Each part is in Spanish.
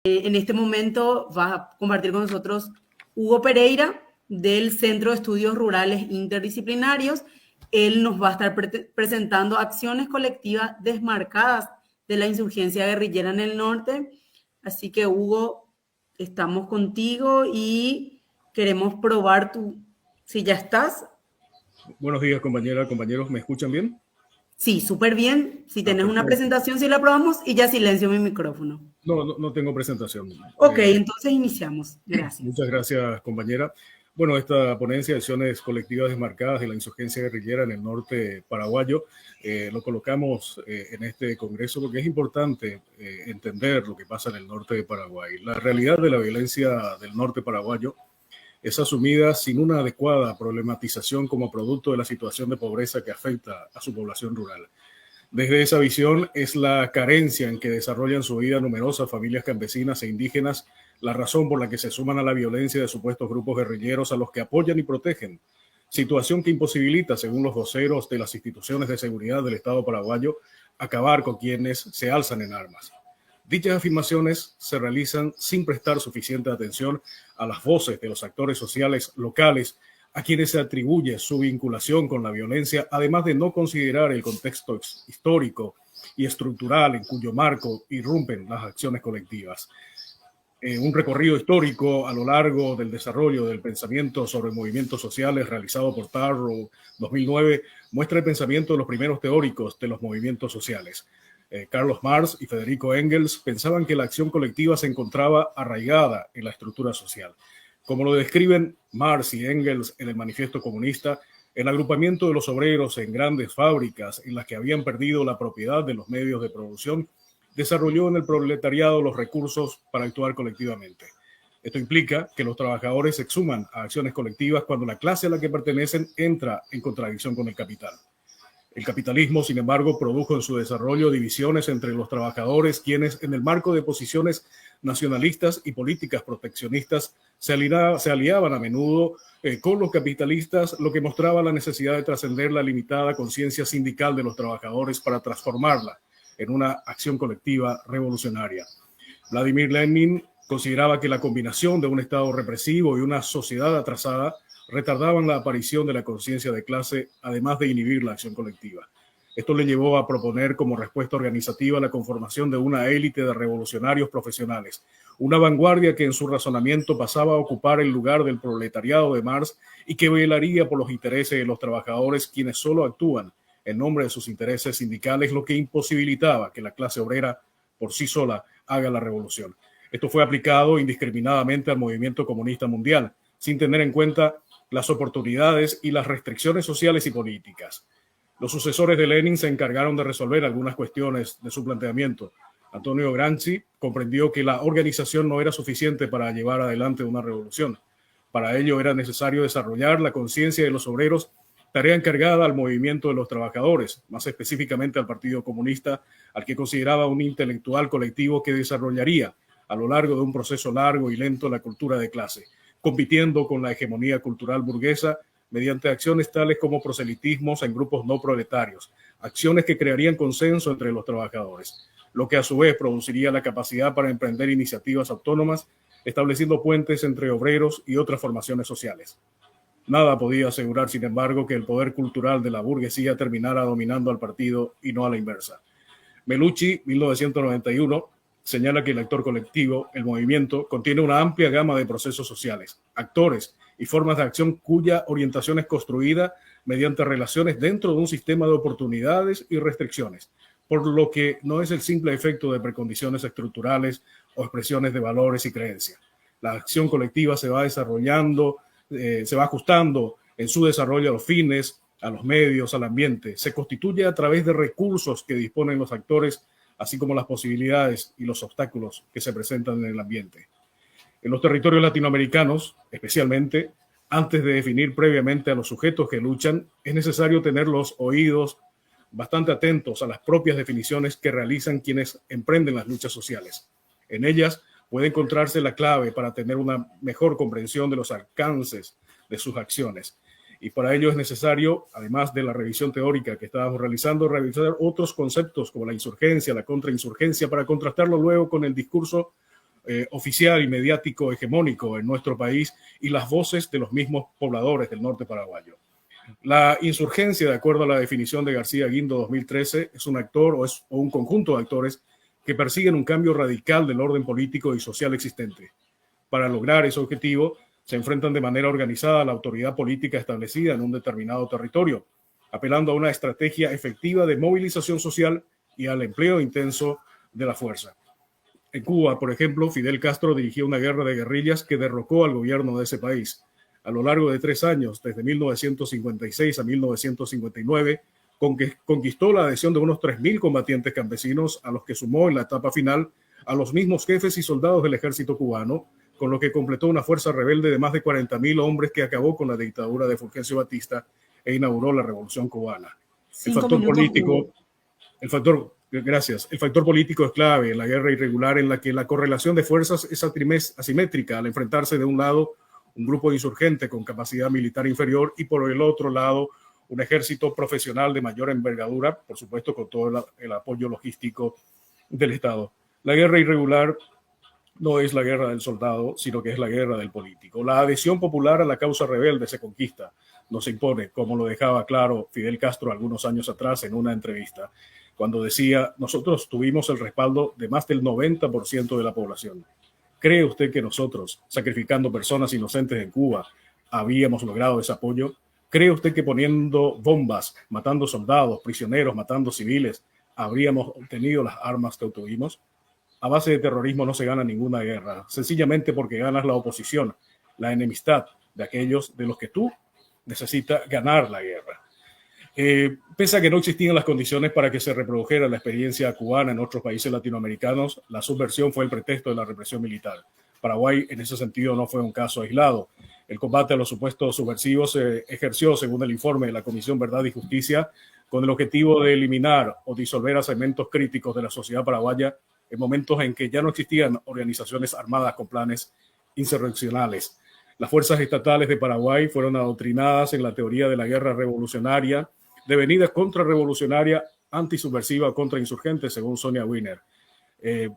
En este momento va a compartir con nosotros Hugo Pereira, del Centro de Estudios Rurales Interdisciplinarios. Él nos va a estar presentando acciones colectivas desmarcadas de la insurgencia guerrillera en el norte. Así que, Hugo, estamos contigo y queremos probar si ya estás. Buenos días, compañera, compañeros, ¿me escuchan bien? Sí, súper bien. Si tenés una presentación, sí la probamos, y ya silencio mi micrófono. No tengo presentación. Ok, entonces iniciamos. Gracias. Muchas gracias, compañera. Bueno, esta ponencia de acciones colectivas desmarcadas de la insurgencia guerrillera en el norte paraguayo lo colocamos en este congreso porque es importante entender lo que pasa en el norte de Paraguay. La realidad de la violencia del norte paraguayo es asumida sin una adecuada problematización como producto de la situación de pobreza que afecta a su población rural. Desde esa visión es la carencia en que desarrollan su vida numerosas familias campesinas e indígenas la razón por la que se suman a la violencia de supuestos grupos guerrilleros a los que apoyan y protegen, situación que imposibilita, según los voceros de las instituciones de seguridad del Estado paraguayo, acabar con quienes se alzan en armas. Dichas afirmaciones se realizan sin prestar suficiente atención a las voces de los actores sociales locales a quienes se atribuye su vinculación con la violencia, además de no considerar el contexto histórico y estructural en cuyo marco irrumpen las acciones colectivas. Un recorrido histórico a lo largo del desarrollo del pensamiento sobre movimientos sociales realizado por Tarrow 2009 muestra el pensamiento de los primeros teóricos de los movimientos sociales. Carlos Marx y Federico Engels pensaban que la acción colectiva se encontraba arraigada en la estructura social. Como lo describen Marx y Engels en el Manifiesto Comunista, el agrupamiento de los obreros en grandes fábricas en las que habían perdido la propiedad de los medios de producción desarrolló en el proletariado los recursos para actuar colectivamente. Esto implica que los trabajadores se exhuman a acciones colectivas cuando la clase a la que pertenecen entra en contradicción con el capital. El capitalismo, sin embargo, produjo en su desarrollo divisiones entre los trabajadores, quienes, en el marco de posiciones nacionalistas y políticas proteccionistas, se aliaban a menudo con los capitalistas, lo que mostraba la necesidad de trascender la limitada conciencia sindical de los trabajadores para transformarla en una acción colectiva revolucionaria. Vladimir Lenin consideraba que la combinación de un Estado represivo y una sociedad atrasada retardaban la aparición de la conciencia de clase, además de inhibir la acción colectiva. Esto le llevó a proponer como respuesta organizativa la conformación de una élite de revolucionarios profesionales, una vanguardia que en su razonamiento pasaba a ocupar el lugar del proletariado de Marx y que velaría por los intereses de los trabajadores, quienes solo actúan en nombre de sus intereses sindicales, lo que imposibilitaba que la clase obrera por sí sola haga la revolución. Esto fue aplicado indiscriminadamente al movimiento comunista mundial, sin tener en cuenta las oportunidades y las restricciones sociales y políticas. Los sucesores de Lenin se encargaron de resolver algunas cuestiones de su planteamiento. Antonio Gramsci comprendió que la organización no era suficiente para llevar adelante una revolución. Para ello era necesario desarrollar la conciencia de los obreros, tarea encargada al movimiento de los trabajadores, más específicamente al Partido Comunista, al que consideraba un intelectual colectivo que desarrollaría a lo largo de un proceso largo y lento la cultura de clase, compitiendo con la hegemonía cultural burguesa mediante acciones tales como proselitismos en grupos no proletarios, acciones que crearían consenso entre los trabajadores, lo que a su vez produciría la capacidad para emprender iniciativas autónomas, estableciendo puentes entre obreros y otras formaciones sociales. Nada podía asegurar, sin embargo, que el poder cultural de la burguesía terminara dominando al partido y no a la inversa. Melucci, 1991, señala que el actor colectivo, el movimiento, contiene una amplia gama de procesos sociales, actores y formas de acción cuya orientación es construida mediante relaciones dentro de un sistema de oportunidades y restricciones, por lo que no es el simple efecto de precondiciones estructurales o expresiones de valores y creencias. La acción colectiva se va desarrollando, se va ajustando en su desarrollo a los fines, a los medios, al ambiente. Se constituye a través de recursos que disponen los actores, así como las posibilidades y los obstáculos que se presentan en el ambiente. En los territorios latinoamericanos, especialmente, antes de definir previamente a los sujetos que luchan, es necesario tener los oídos bastante atentos a las propias definiciones que realizan quienes emprenden las luchas sociales. En ellas puede encontrarse la clave para tener una mejor comprensión de los alcances de sus acciones. Y para ello es necesario, además de la revisión teórica que estábamos realizando, revisar otros conceptos como la insurgencia, la contrainsurgencia, para contrastarlo luego con el discurso oficial y mediático hegemónico en nuestro país y las voces de los mismos pobladores del norte paraguayo. La insurgencia, de acuerdo a la definición de García Guindo 2013, es un actor o un conjunto de actores que persiguen un cambio radical del orden político y social existente. Para lograr ese objetivo, se enfrentan de manera organizada a la autoridad política establecida en un determinado territorio, apelando a una estrategia efectiva de movilización social y al empleo intenso de la fuerza. En Cuba, por ejemplo, Fidel Castro dirigió una guerra de guerrillas que derrocó al gobierno de ese país. A lo largo de 3 años, desde 1956 a 1959, conquistó la adhesión de unos 3.000 combatientes campesinos, a los que sumó en la etapa final a los mismos jefes y soldados del ejército cubano, con lo que completó una fuerza rebelde de más de 40.000 hombres que acabó con la dictadura de Fulgencio Batista e inauguró la Revolución Cubana. El factor político es clave en la guerra irregular, en la que la correlación de fuerzas es asimétrica al enfrentarse de un lado un grupo insurgente con capacidad militar inferior y por el otro lado un ejército profesional de mayor envergadura, por supuesto con todo el apoyo logístico del Estado. La guerra irregular no es la guerra del soldado, sino que es la guerra del político. La adhesión popular a la causa rebelde se conquista, no se impone, como lo dejaba claro Fidel Castro algunos años atrás en una entrevista, cuando decía: nosotros tuvimos el respaldo de más del 90% de la población. ¿Cree usted que nosotros, sacrificando personas inocentes en Cuba, habíamos logrado ese apoyo? ¿Cree usted que poniendo bombas, matando soldados, prisioneros, matando civiles, habríamos obtenido las armas que obtuvimos? A base de terrorismo no se gana ninguna guerra, sencillamente porque ganas la oposición, la enemistad de aquellos de los que tú necesitas ganar la guerra. Pese a que no existían las condiciones para que se reprodujera la experiencia cubana en otros países latinoamericanos, la subversión fue el pretexto de la represión militar. Paraguay, en ese sentido, no fue un caso aislado. El combate a los supuestos subversivos se ejerció, según el informe de la Comisión Verdad y Justicia, con el objetivo de eliminar o disolver a segmentos críticos de la sociedad paraguaya en momentos en que ya no existían organizaciones armadas con planes insurreccionales. Las fuerzas estatales de Paraguay fueron adoctrinadas en la teoría de la guerra revolucionaria, devenida contrarrevolucionaria, antisubversiva o contrainsurgente, según Sonia Wiener.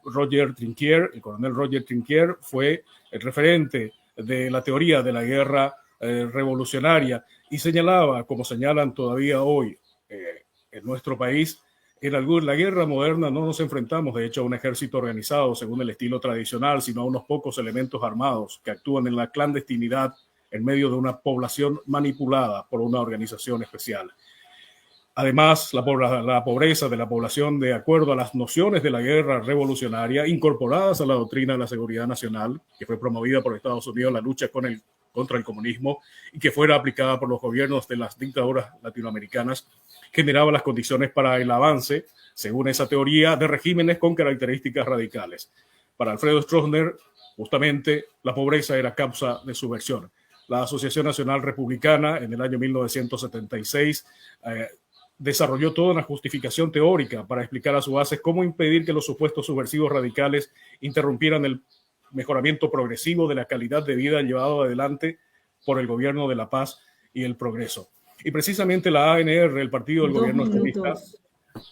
Roger Trinquier, el coronel Roger Trinquier, fue el referente de la teoría de la guerra revolucionaria y señalaba, como señalan todavía hoy en nuestro país, en la guerra moderna no nos enfrentamos, de hecho, a un ejército organizado según el estilo tradicional, sino a unos pocos elementos armados que actúan en la clandestinidad en medio de una población manipulada por una organización especial. Además, la pobreza de la población, de acuerdo a las nociones de la guerra revolucionaria incorporadas a la doctrina de la seguridad nacional, que fue promovida por Estados Unidos en la lucha contra el comunismo y que fuera aplicada por los gobiernos de las dictaduras latinoamericanas, generaba las condiciones para el avance, según esa teoría, de regímenes con características radicales. Para Alfredo Stroessner, justamente, la pobreza era causa de subversión. La Asociación Nacional Republicana, en el año 1976, desarrolló toda una justificación teórica para explicar a su base cómo impedir que los supuestos subversivos radicales interrumpieran el mejoramiento progresivo de la calidad de vida llevado adelante por el gobierno de la paz y el progreso. Y precisamente la ANR, el partido del gobierno chavista,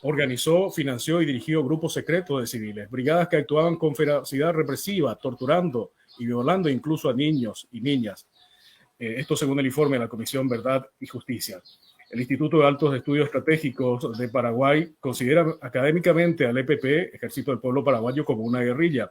organizó, financió y dirigió grupos secretos de civiles, brigadas que actuaban con ferocidad represiva, torturando y violando incluso a niños y niñas. Esto según el informe de la Comisión Verdad y Justicia. El Instituto de Altos Estudios Estratégicos de Paraguay considera académicamente al EPP, Ejército del Pueblo Paraguayo, como una guerrilla.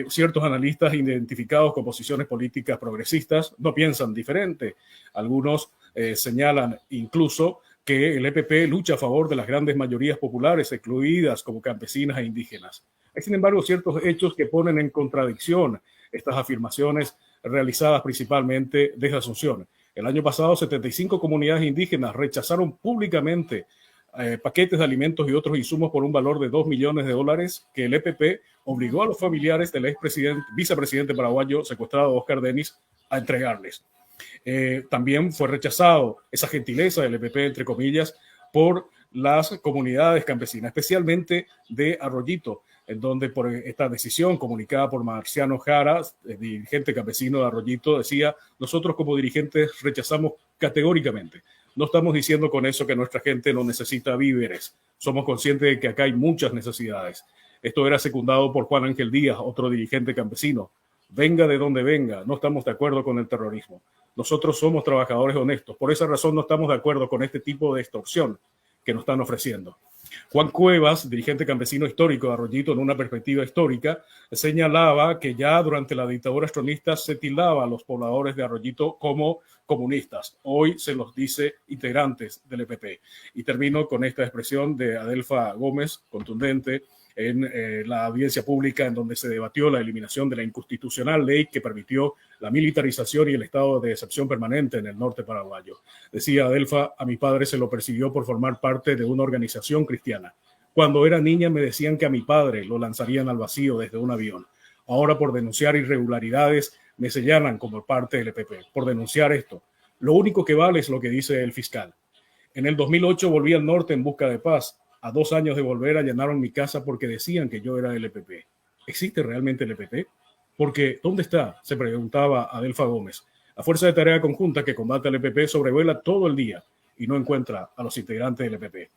Ciertos analistas identificados con posiciones políticas progresistas no piensan diferente. Algunos señalan incluso que el EPP lucha a favor de las grandes mayorías populares, excluidas como campesinas e indígenas. Hay, sin embargo, ciertos hechos que ponen en contradicción estas afirmaciones realizadas principalmente desde Asunción. El año pasado, 75 comunidades indígenas rechazaron públicamente paquetes de alimentos y otros insumos por un valor de $2 millones que el EPP obligó a los familiares del vicepresidente paraguayo secuestrado Oscar Denis a entregarles. También fue rechazado esa gentileza del EPP, entre comillas, por las comunidades campesinas, especialmente de Arroyito, en donde por esta decisión comunicada por Marciano Jara, dirigente campesino de Arroyito, decía: nosotros como dirigentes rechazamos categóricamente. No estamos diciendo con eso que nuestra gente no necesita víveres. Somos conscientes de que acá hay muchas necesidades. Esto era secundado por Juan Ángel Díaz, otro dirigente campesino. Venga de donde venga, no estamos de acuerdo con el terrorismo. Nosotros somos trabajadores honestos. Por esa razón no estamos de acuerdo con este tipo de extorsión que nos están ofreciendo. Juan Cuevas, dirigente campesino histórico de Arroyito, en una perspectiva histórica, señalaba que ya durante la dictadura estronista se tildaba a los pobladores de Arroyito como comunistas. Hoy se los dice integrantes del EPP. Y termino con esta expresión de Adelfa Gómez, contundente, en la audiencia pública en donde se debatió la eliminación de la inconstitucional ley que permitió la militarización y el estado de excepción permanente en el norte paraguayo. Decía Adelfa, a mi padre se lo persiguió por formar parte de una organización cristiana. Cuando era niña me decían que a mi padre lo lanzarían al vacío desde un avión. Ahora por denunciar irregularidades me señalan como parte del EPP. Por denunciar esto. Lo único que vale es lo que dice el fiscal. En el 2008 volví al norte en busca de paz. A 2 años de volver allanaron mi casa porque decían que yo era del EPP. ¿Existe realmente el EPP? Porque, ¿dónde está?, se preguntaba Adelfa Gómez. La Fuerza de Tarea Conjunta que combate al EPP sobrevuela todo el día y no encuentra a los integrantes del EPP.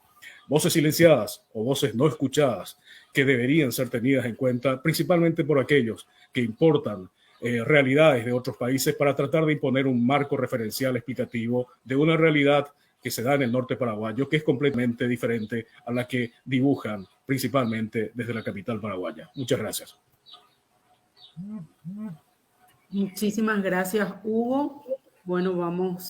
Voces silenciadas o voces no escuchadas que deberían ser tenidas en cuenta, principalmente por aquellos que importan realidades de otros países para tratar de imponer un marco referencial explicativo de una realidad que se da en el norte paraguayo, que es completamente diferente a la que dibujan principalmente desde la capital paraguaya. Muchas gracias. Muchísimas gracias, Hugo. Bueno, vamos